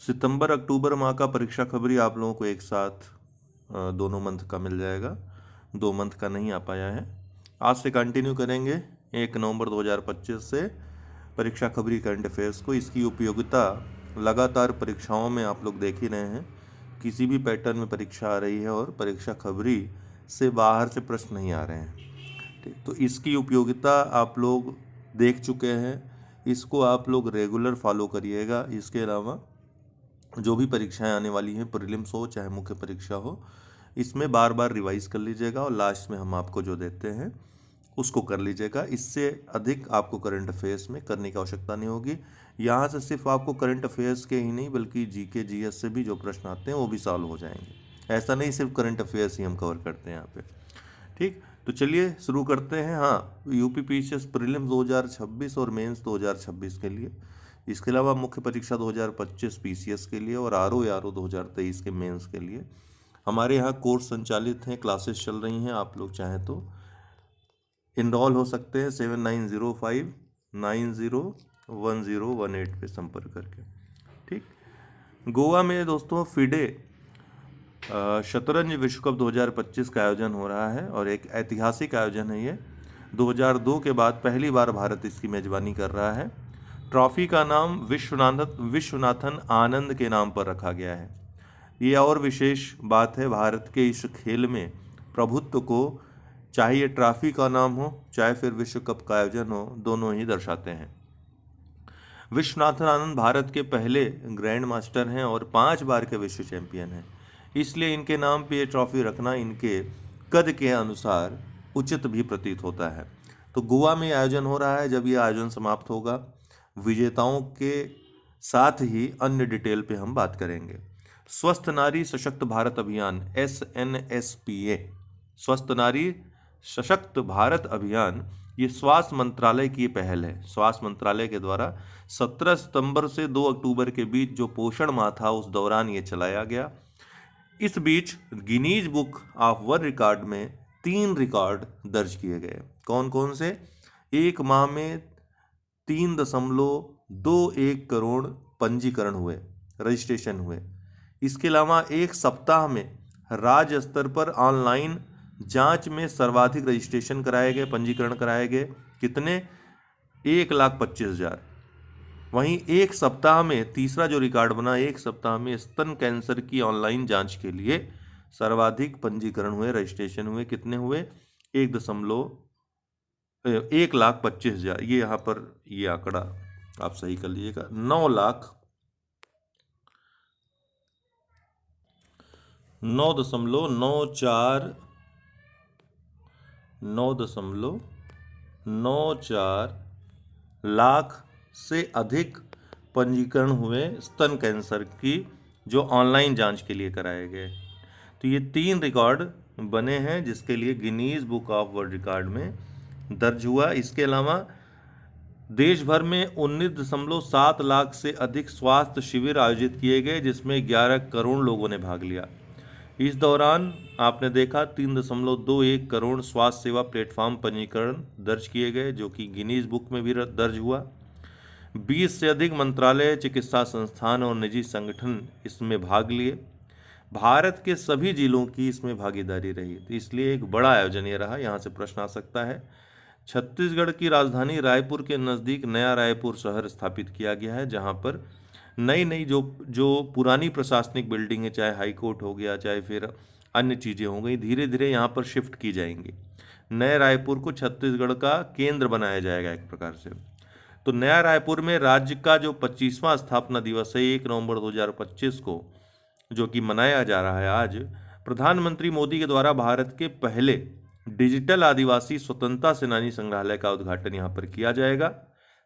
सितंबर अक्टूबर माह का परीक्षा खबरी आप लोगों को एक साथ दोनों मंथ का मिल जाएगा, 2 मंथ का नहीं आ पाया है। आज से कंटिन्यू करेंगे 1 नवंबर 2025 से परीक्षा खबरी करंट अफेयर्स को। इसकी उपयोगिता लगातार परीक्षाओं में आप लोग देख ही रहे हैं, किसी भी पैटर्न में परीक्षा आ रही है और परीक्षा खबरी से बाहर से प्रश्न नहीं आ रहे हैं। ठीक, तो इसकी उपयोगिता आप लोग देख चुके हैं, इसको आप लोग रेगुलर फॉलो करिएगा। इसके अलावा जो भी परीक्षाएं आने वाली हैं, प्रीलिम्स हो चाहे मुख्य परीक्षा हो, इसमें बार बार रिवाइज कर लीजिएगा और लास्ट में हम आपको जो देते हैं उसको कर लीजिएगा। इससे अधिक आपको करंट अफेयर्स में करने की आवश्यकता नहीं होगी। यहाँ से सिर्फ आपको करंट अफेयर्स के ही नहीं बल्कि जीके जीएस से भी जो प्रश्न आते हैं वो भी सॉल्व हो जाएंगे। ऐसा नहीं सिर्फ करंट अफेयर्स ही हम कवर करते हैं यहाँ पे। ठीक, तो चलिए शुरू करते हैं। हाँ, यूपी पीसीएस प्रीलिम्स 2026 और मेंस 2026 के लिए, इसके अलावा मुख्य परीक्षा 2025 पीसीएस के लिए और आरओ 2023 के मेंस के लिए हमारे यहाँ कोर्स संचालित हैं, क्लासेस चल रही हैं। आप लोग चाहें तो इनरोल हो सकते हैं 7905901018 पे संपर्क करके। ठीक, गोवा में दोस्तों फिडे शतरंज विश्व कप 2025 का आयोजन हो रहा है और एक ऐतिहासिक आयोजन है ये। 2002 के बाद पहली बार भारत इसकी मेजबानी कर रहा है। ट्रॉफी का नाम विश्वनाथन आनंद के नाम पर रखा गया है। ये और विशेष बात है, भारत के इस खेल में प्रभुत्व को चाहे ये ट्रॉफी का नाम हो चाहे फिर विश्व कप का आयोजन हो, दोनों ही दर्शाते हैं। विश्वनाथन आनंद भारत के पहले ग्रैंड मास्टर हैं और 5 बार के विश्व चैंपियन हैं, इसलिए इनके नाम पे ये ट्रॉफी रखना इनके कद के अनुसार उचित भी प्रतीत होता है। तो गोवा में आयोजन हो रहा है। जब ये आयोजन समाप्त होगा, विजेताओं के साथ ही अन्य डिटेल पे हम बात करेंगे। स्वस्थ नारी सशक्त भारत अभियान SNSPA, स्वस्थ नारी सशक्त भारत अभियान, ये स्वास्थ्य मंत्रालय की पहल है। स्वास्थ्य मंत्रालय के द्वारा 17 सितंबर से 2 अक्टूबर के बीच जो पोषण माह था उस दौरान ये चलाया गया। इस बीच Guinness book of world record में 3 रिकॉर्ड दर्ज किए गए। कौन कौन से? एक माह में 3.21 करोड़ पंजीकरण हुए, रजिस्ट्रेशन हुए। इसके अलावा एक सप्ताह में राज्य स्तर पर ऑनलाइन जांच में सर्वाधिक रजिस्ट्रेशन कराए गए, पंजीकरण कराए गए। कितने? 1,25,000। वहीं एक सप्ताह में तीसरा जो रिकॉर्ड बना, एक सप्ताह में स्तन कैंसर की ऑनलाइन जांच के लिए सर्वाधिक पंजीकरण हुए, रजिस्ट्रेशन हुए। कितने हुए? 1,25,000। ये यहाँ पर ये आंकड़ा आप सही कर लीजिएगा। 9,94 लाख से अधिक पंजीकरण हुए स्तन कैंसर की, जो ऑनलाइन जांच के लिए कराए गए। तो ये 3 रिकॉर्ड बने हैं जिसके लिए Guinness book of world record में दर्ज हुआ। इसके अलावा देश भर में 19.7 लाख से अधिक स्वास्थ्य शिविर आयोजित किए गए, जिसमें 11 करोड़ लोगों ने भाग लिया। इस दौरान आपने देखा 3.21 करोड़ स्वास्थ्य सेवा प्लेटफॉर्म पंजीकरण दर्ज किए गए, जो कि गिनीज बुक में भी दर्ज हुआ। 20 से अधिक मंत्रालय, चिकित्सा संस्थान और निजी संगठन इसमें भाग लिए। भारत के सभी जिलों की इसमें भागीदारी रही, तो इसलिए एक बड़ा आयोजन ये रहा। यहाँ से प्रश्न आ सकता है। छत्तीसगढ़ की राजधानी रायपुर के नज़दीक नया रायपुर शहर स्थापित किया गया है, जहाँ पर नई जो पुरानी प्रशासनिक बिल्डिंग है, चाहे हाई कोर्ट हो गया चाहे फिर अन्य चीज़ें हो गई, धीरे धीरे यहाँ पर शिफ्ट की जाएंगी। नए रायपुर को छत्तीसगढ़ का केंद्र बनाया जाएगा एक प्रकार से। तो नया रायपुर में राज्य का जो 25वां स्थापना दिवस है 1 नवंबर 2025 को, जो कि मनाया जा रहा है आज, प्रधानमंत्री मोदी के द्वारा भारत के पहले डिजिटल आदिवासी स्वतंत्रता सेनानी संग्रहालय का उद्घाटन यहाँ पर किया जाएगा।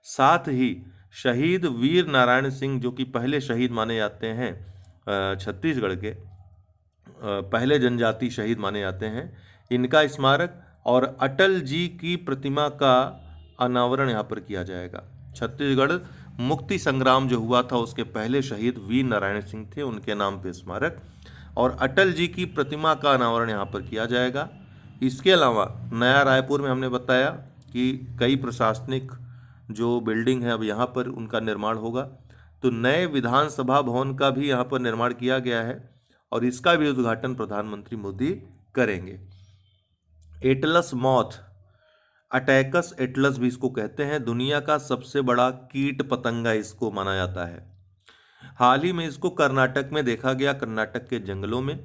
साथ ही शहीद वीर नारायण सिंह, जो कि पहले शहीद माने जाते हैं, छत्तीसगढ़ के पहले जनजाति शहीद माने जाते हैं, इनका स्मारक और अटल जी की प्रतिमा का अनावरण यहाँ पर किया जाएगा। छत्तीसगढ़ मुक्ति संग्राम जो हुआ था उसके पहले शहीद वीर नारायण सिंह थे, उनके नाम पे स्मारक और अटल जी की प्रतिमा का अनावरण यहाँ पर किया जाएगा। इसके अलावा नया रायपुर में हमने बताया कि कई प्रशासनिक जो बिल्डिंग है अब यहाँ पर उनका निर्माण होगा। तो नए विधानसभा भवन का भी यहाँ पर निर्माण किया गया है और इसका भी उद्घाटन प्रधानमंत्री मोदी करेंगे। एटलस मॉथ, अटैकस एटलस भी इसको कहते हैं, दुनिया का सबसे बड़ा कीट पतंगा इसको माना जाता है। हाल ही में इसको कर्नाटक में देखा गया, कर्नाटक के जंगलों में।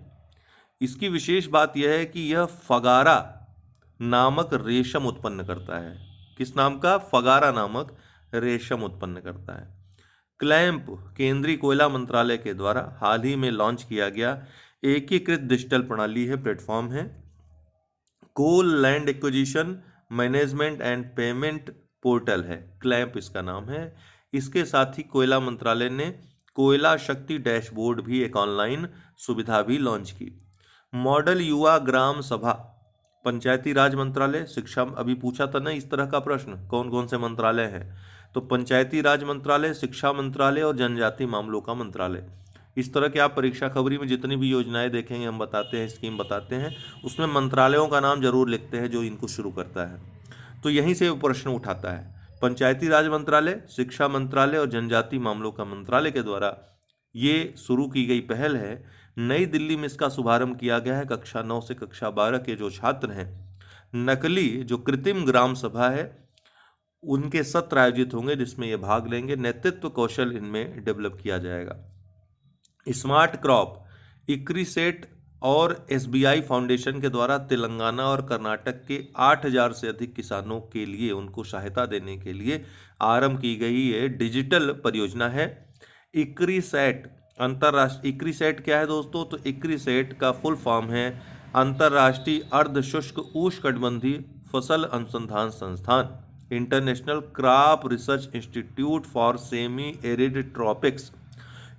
इसकी विशेष बात यह है कि यह फगारा नामक रेशम उत्पन्न करता है। किस नाम का? फगारा नामक रेशम उत्पन्न करता है। क्लैंप केंद्रीय कोयला मंत्रालय के द्वारा हाल ही में लॉन्च किया गया एकीकृत डिजिटल प्रणाली है, प्लेटफॉर्म है। Coal land acquisition management and payment portal है, क्लैंप इसका नाम है। इसके साथ ही कोयला मंत्रालय ने कोयला शक्ति डैशबोर्ड भी, एक ऑनलाइन सुविधा भी लॉन्च की। मॉडल युवा ग्राम सभा, पंचायती राज मंत्रालय, शिक्षा, अभी पूछा था ना इस तरह का प्रश्न, कौन कौन से मंत्रालय हैं, तो पंचायती राज मंत्रालय, शिक्षा मंत्रालय और जनजाति मामलों का मंत्रालय। इस तरह के आप परीक्षा खबरी में जितनी भी योजनाएं देखेंगे, हम बताते हैं, स्कीम बताते हैं, उसमें मंत्रालयों का नाम जरूर लिखते हैं जो इनको शुरू करता है। तो यहीं से वो प्रश्न उठाता है। पंचायती राज मंत्रालय, शिक्षा मंत्रालय और जनजाति मामलों का मंत्रालय के द्वारा ये शुरू की गई पहल है। नई दिल्ली में इसका शुभारंभ किया गया है। कक्षा 9 से कक्षा 12 के जो छात्र हैं, नकली जो कृत्रिम ग्राम सभा है उनके सत्र आयोजित होंगे जिसमें ये भाग लेंगे। नेतृत्व कौशल इनमें डेवलप किया जाएगा। स्मार्ट क्रॉप, इक्रिसेट और एसबीआई फाउंडेशन के द्वारा तेलंगाना और कर्नाटक के 8000 से अधिक किसानों के लिए उनको सहायता देने के लिए आरंभ की गई ये डिजिटल परियोजना है। इक्रिसेट अंतर्राष्ट्रीय, इक्रिसेट क्या है दोस्तों? तो इक्रिसेट का फुल फॉर्म है अंतर्राष्ट्रीय अर्ध शुष्क उष्णकटिबंधीय फसल अनुसंधान संस्थान, international crop research institute for semi arid tropics.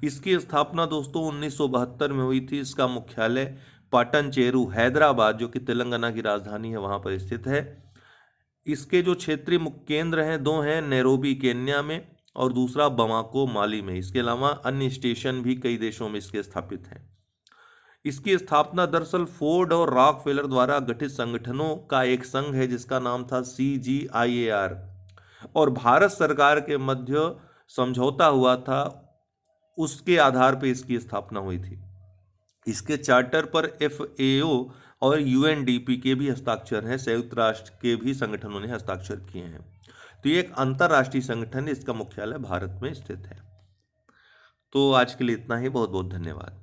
इसकी स्थापना दोस्तों 1972 में हुई थी। इसका मुख्यालय पाटनचेरू, हैदराबाद, जो कि तेलंगाना की राजधानी है, वहाँ पर स्थित है। इसके जो क्षेत्रीय मुख्य केंद्र हैं, दो हैं, नैरोबी केन्या में और दूसरा बमाको माली में। इसके अलावा अन्य स्टेशन भी कई देशों में इसके स्थापित हैं। इसकी स्थापना दरअसल फोर्ड और रॉकफेलर द्वारा गठित संगठनों का एक संघ है जिसका नाम था CGIAR, और भारत सरकार के मध्य समझौता हुआ था, उसके आधार पर इसकी स्थापना हुई थी। इसके चार्टर पर FAO और UNDP के भी हस्ताक्षर हैं, संयुक्त राष्ट्र के भी संगठनों ने हस्ताक्षर किए हैं। तो ये एक अंतर्राष्ट्रीय संगठन है, इसका मुख्यालय भारत में स्थित है। तो आज के लिए इतना ही, बहुत बहुत धन्यवाद।